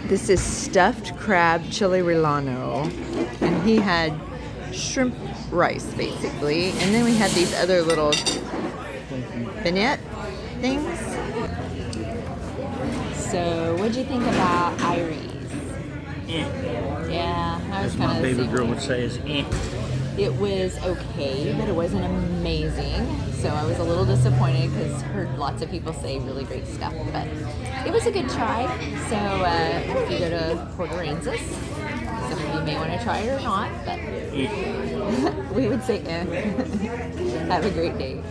This is stuffed crab chili Relano, and he had shrimp rice basically, and then we had these other little vignette things. So, what'd you think about Iries? Yeah, I was As my kind of the baby same girl way. would say, is It was okay, but it wasn't amazing. So I was a little disappointed because heard lots of people say really great stuff. But it was a good try. So if you go to Port Aransas, some of you may want to try it or not. But we would say, Have a great day.